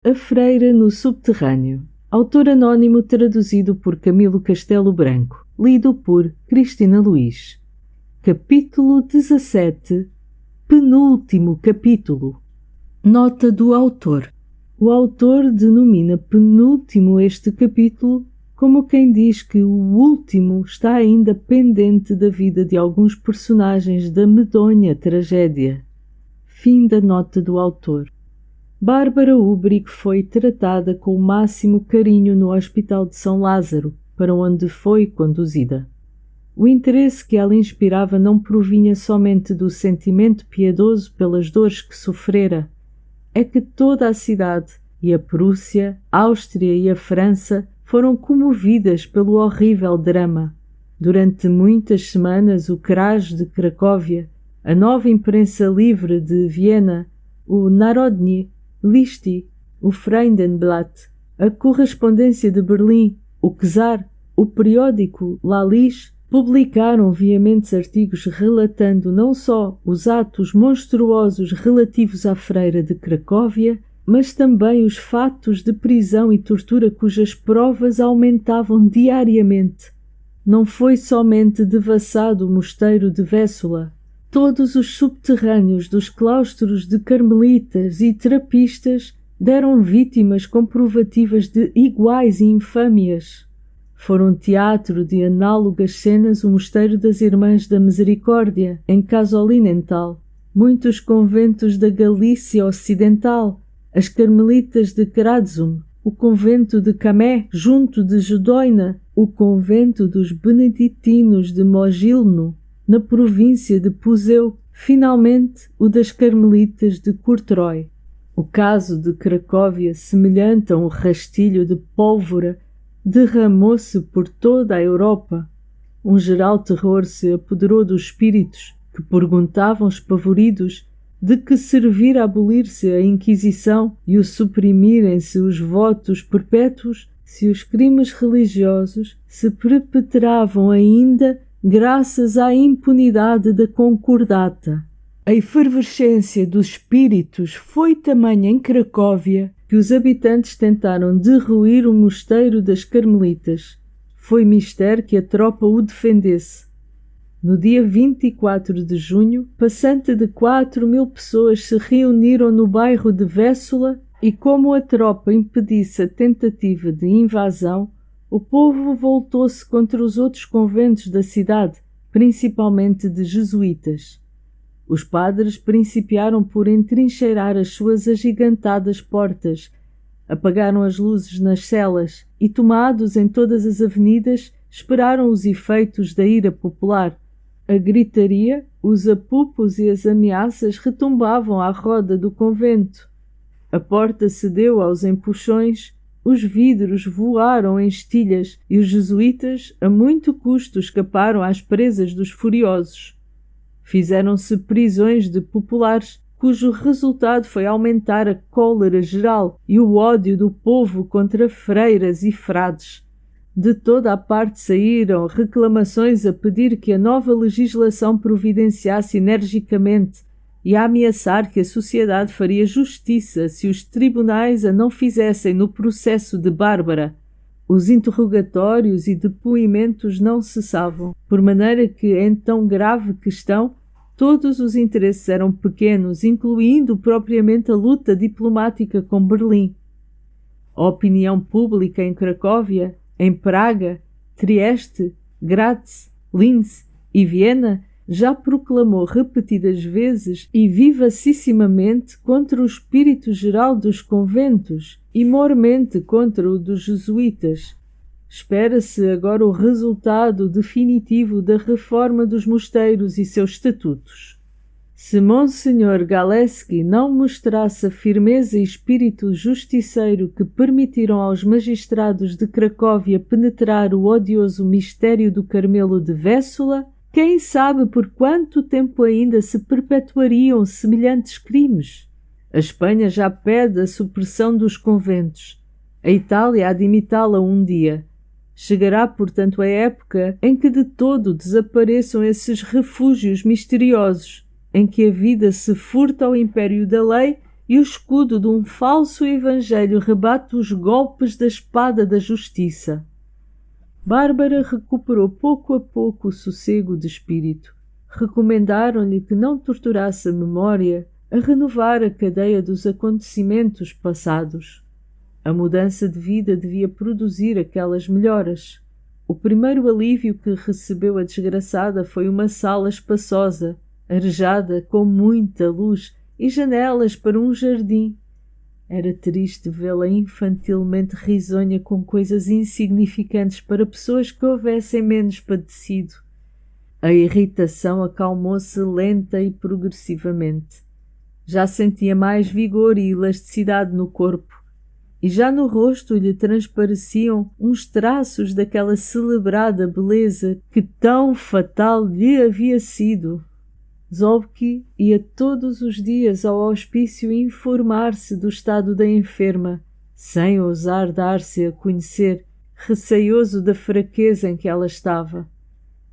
A Freira no Subterrâneo. Autor anónimo traduzido por Camilo Castelo Branco. Lido por Cristina Luís. Capítulo 17. Penúltimo capítulo. Nota do autor. O autor denomina penúltimo este capítulo como quem diz que o último está ainda pendente da vida de alguns personagens da medonha tragédia. Fim da nota do autor. Bárbara Ubrick foi tratada com o máximo carinho no Hospital de São Lázaro, para onde foi conduzida. O interesse que ela inspirava não provinha somente do sentimento piedoso pelas dores que sofrera. É que toda a cidade, e a Prússia, a Áustria e a França, foram comovidas pelo horrível drama. Durante muitas semanas o Kraj de Cracóvia, a nova imprensa livre de Viena, o Narodny Listi, o Freidenblatt, a correspondência de Berlim, o Czar, o periódico La Lis, publicaram veementes artigos relatando não só os atos monstruosos relativos à freira de Cracóvia, mas também os fatos de prisão e tortura cujas provas aumentavam diariamente. Não foi somente devassado o mosteiro de Véssula. Todos os subterrâneos dos claustros de carmelitas e trapistas deram vítimas comprovativas de iguais infâmias. Foram teatro de análogas cenas o mosteiro das Irmãs da Misericórdia, em Casolinenthal, muitos conventos da Galícia Ocidental, as carmelitas de Kratzum, o convento de Camé, junto de Judoina, o convento dos beneditinos de Mogilno, na província de Puseu, finalmente o das carmelitas de Courtrai. O caso de Cracóvia, semelhante a um rastilho de pólvora, derramou-se por toda a Europa. Um geral terror se apoderou dos espíritos, que perguntavam espavoridos de que servir abolir-se a Inquisição e o suprimirem-se os votos perpétuos se os crimes religiosos se perpetravam ainda graças à impunidade da concordata. A efervescência dos espíritos foi tamanha em Cracóvia que os habitantes tentaram derruir o mosteiro das Carmelitas. Foi mister que a tropa o defendesse. No dia 24 de junho, passante de 4.000 pessoas se reuniram no bairro de Véssula e, como a tropa impedisse a tentativa de invasão, o povo voltou-se contra os outros conventos da cidade, principalmente de jesuítas. Os padres principiaram por entrincheirar as suas agigantadas portas, apagaram as luzes nas celas e, tomados em todas as avenidas, esperaram os efeitos da ira popular. A gritaria, os apupos e as ameaças retumbavam à roda do convento. A porta cedeu aos empuxões, os vidros voaram em estilhas e os jesuítas, a muito custo, escaparam às presas dos furiosos. Fizeram-se prisões de populares, cujo resultado foi aumentar a cólera geral e o ódio do povo contra freiras e frades. De toda a parte saíram reclamações a pedir que a nova legislação providenciasse energicamente e a ameaçar que a sociedade faria justiça se os tribunais a não fizessem no processo de Bárbara. Os interrogatórios e depoimentos não cessavam, por maneira que, em tão grave questão, todos os interesses eram pequenos, incluindo propriamente a luta diplomática com Berlim. A opinião pública em Cracóvia, em Praga, Trieste, Graz, Linz e Viena já proclamou repetidas vezes e vivacissimamente contra o espírito geral dos conventos e mormente contra o dos jesuítas. Espera-se agora o resultado definitivo da reforma dos mosteiros e seus estatutos. Se Monsenhor Galeski não mostrasse a firmeza e espírito justiceiro que permitiram aos magistrados de Cracóvia penetrar o odioso mistério do Carmelo de Véssula, quem sabe por quanto tempo ainda se perpetuariam semelhantes crimes? A Espanha já pede a supressão dos conventos. A Itália há de imitá-la um dia. Chegará, portanto, a época em que de todo desapareçam esses refúgios misteriosos, em que a vida se furta ao império da lei e o escudo de um falso evangelho rebate os golpes da espada da justiça. Bárbara recuperou pouco a pouco o sossego de espírito. Recomendaram-lhe que não torturasse a memória a renovar a cadeia dos acontecimentos passados. A mudança de vida devia produzir aquelas melhoras. O primeiro alívio que recebeu a desgraçada foi uma sala espaçosa, arejada com muita luz e janelas para um jardim. Era triste vê-la infantilmente risonha com coisas insignificantes para pessoas que houvessem menos padecido. A irritação acalmou-se lenta e progressivamente. Já sentia mais vigor e elasticidade no corpo, e já no rosto lhe transpareciam uns traços daquela celebrada beleza que tão fatal lhe havia sido. Zobki ia todos os dias ao hospício informar-se do estado da enferma, sem ousar dar-se a conhecer, receioso da fraqueza em que ela estava.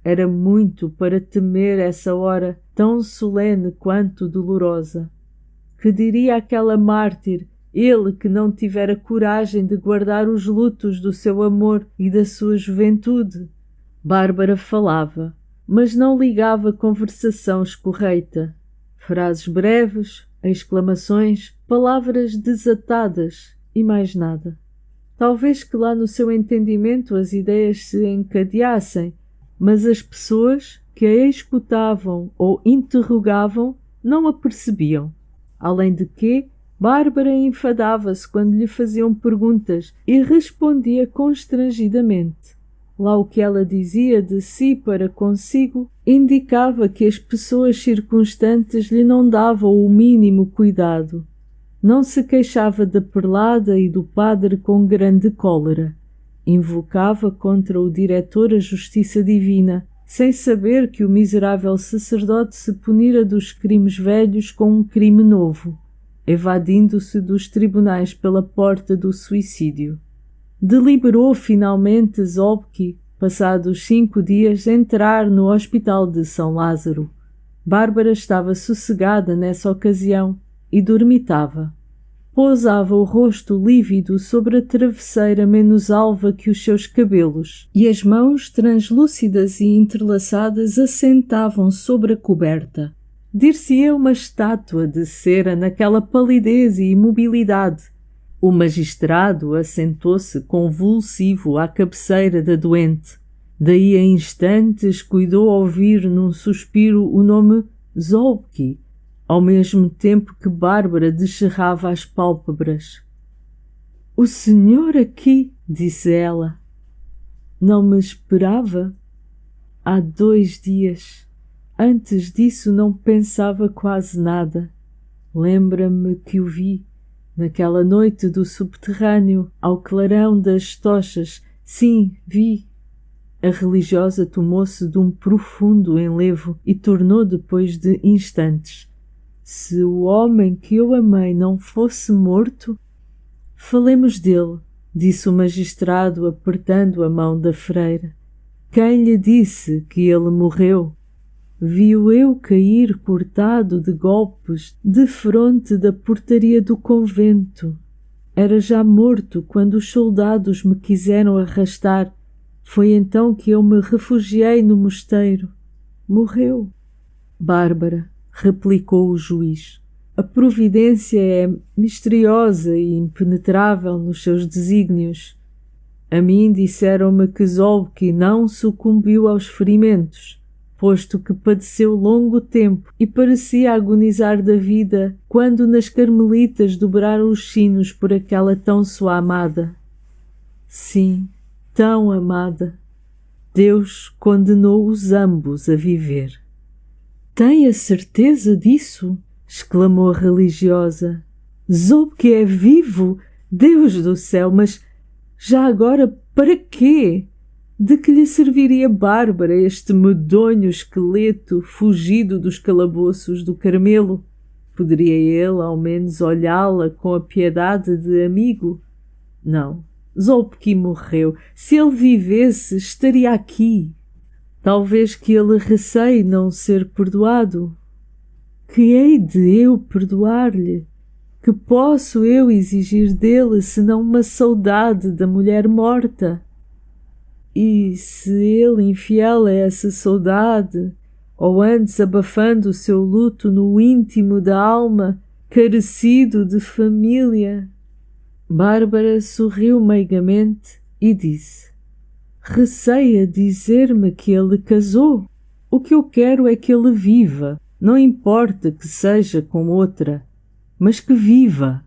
Era muito para temer essa hora tão solene quanto dolorosa. Que diria aquela mártir, ele que não tivera coragem de guardar os lutos do seu amor e da sua juventude? Bárbara falava, mas não ligava conversação escorreita. Frases breves, exclamações, palavras desatadas e mais nada. Talvez que lá no seu entendimento as ideias se encadeassem, mas as pessoas que a escutavam ou interrogavam não a percebiam. Além de que, Bárbara enfadava-se quando lhe faziam perguntas e respondia constrangidamente. Lá o que ela dizia de si para consigo indicava que as pessoas circunstantes lhe não davam o mínimo cuidado. Não se queixava da perlada e do padre com grande cólera. Invocava contra o diretor a justiça divina, sem saber que o miserável sacerdote se punira dos crimes velhos com um crime novo, evadindo-se dos tribunais pela porta do suicídio. Deliberou finalmente Zobki, passados 5 dias, entrar no hospital de São Lázaro. Bárbara estava sossegada nessa ocasião e dormitava. Pousava o rosto lívido sobre a travesseira menos alva que os seus cabelos, e as mãos translúcidas e entrelaçadas assentavam sobre a coberta. Dir-se-ia uma estátua de cera naquela palidez e imobilidade. O magistrado assentou-se convulsivo à cabeceira da doente. Daí a instantes cuidou ouvir num suspiro o nome Zobki, ao mesmo tempo que Bárbara descerrava as pálpebras. — O senhor aqui, disse ela. Não me esperava? Há 2 dias. Antes disso não pensava quase nada. Lembra-me que o vi, naquela noite do subterrâneo, ao clarão das tochas. Sim, vi. A religiosa tomou-se de um profundo enlevo e tornou depois de instantes. Se o homem que eu amei não fosse morto... Falemos dele, disse o magistrado apertando a mão da freira. Quem lhe disse que ele morreu? Vi-o eu cair cortado de golpes defronte da portaria do convento. Era já morto quando os soldados me quiseram arrastar. Foi então que eu me refugiei no mosteiro. Morreu. Bárbara, replicou o juiz, a providência é misteriosa e impenetrável nos seus desígnios. A mim disseram-me que Zobki não sucumbiu aos ferimentos, posto que padeceu longo tempo e parecia agonizar da vida quando nas Carmelitas dobraram os sinos por aquela tão sua amada. Sim, tão amada. Deus condenou-os ambos a viver. Tem a certeza disso? Exclamou a religiosa. Zobki é vivo? Deus do céu, mas já agora para quê? De que lhe serviria Bárbara este medonho esqueleto fugido dos calabouços do Carmelo? Poderia ele, ao menos, olhá-la com a piedade de amigo? Não, Zobki morreu. Se ele vivesse, estaria aqui. Talvez que ele receie não ser perdoado. Que hei de eu perdoar-lhe? Que posso eu exigir dele senão uma saudade da mulher morta? E se ele infiel a essa saudade, ou antes abafando o seu luto no íntimo da alma, carecido de família? Bárbara sorriu meigamente e disse: Receia dizer-me que ele casou. O que eu quero é que ele viva, não importa que seja com outra, mas que viva.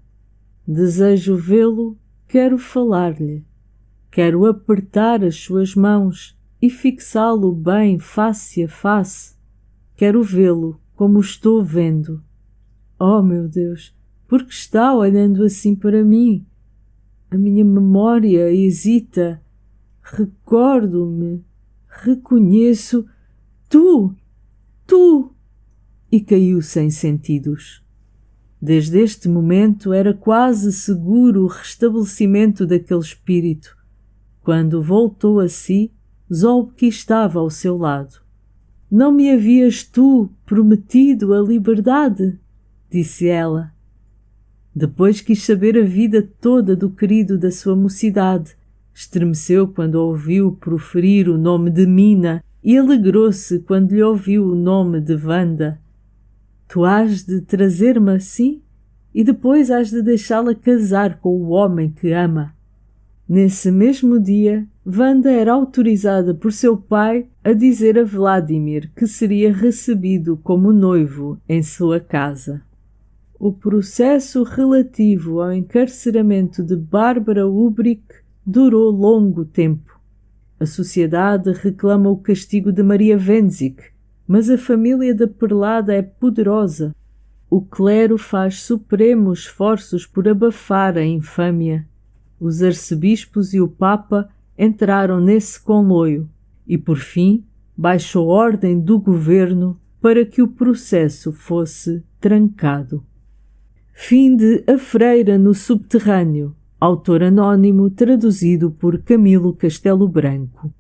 Desejo vê-lo, quero falar-lhe, quero apertar as suas mãos e fixá-lo bem face a face. Quero vê-lo como estou vendo. Oh, meu Deus, por que está olhando assim para mim? A minha memória hesita. Recordo-me, reconheço. Tu! E caiu sem sentidos. Desde este momento era quase seguro o restabelecimento daquele espírito. Quando voltou a si, Zolbki estava ao seu lado. Não me havias tu prometido a liberdade? Disse ela. Depois quis saber a vida toda do querido da sua mocidade. Estremeceu quando ouviu proferir o nome de Mina e alegrou-se quando lhe ouviu o nome de Wanda. Tu hás de trazer-me assim e depois hás de deixá-la casar com o homem que ama. Nesse mesmo dia, Wanda era autorizada por seu pai a dizer a Vladimir que seria recebido como noivo em sua casa. O processo relativo ao encarceramento de Bárbara Ubrick durou longo tempo. A sociedade reclama o castigo de Maria Wenzig, mas a família da Perlada é poderosa. O clero faz supremos esforços por abafar a infâmia. Os arcebispos e o Papa entraram nesse conluio e, por fim, baixou ordem do governo para que o processo fosse trancado. Fim de A Freira no Subterrâneo, autor anónimo, traduzido por Camilo Castelo Branco.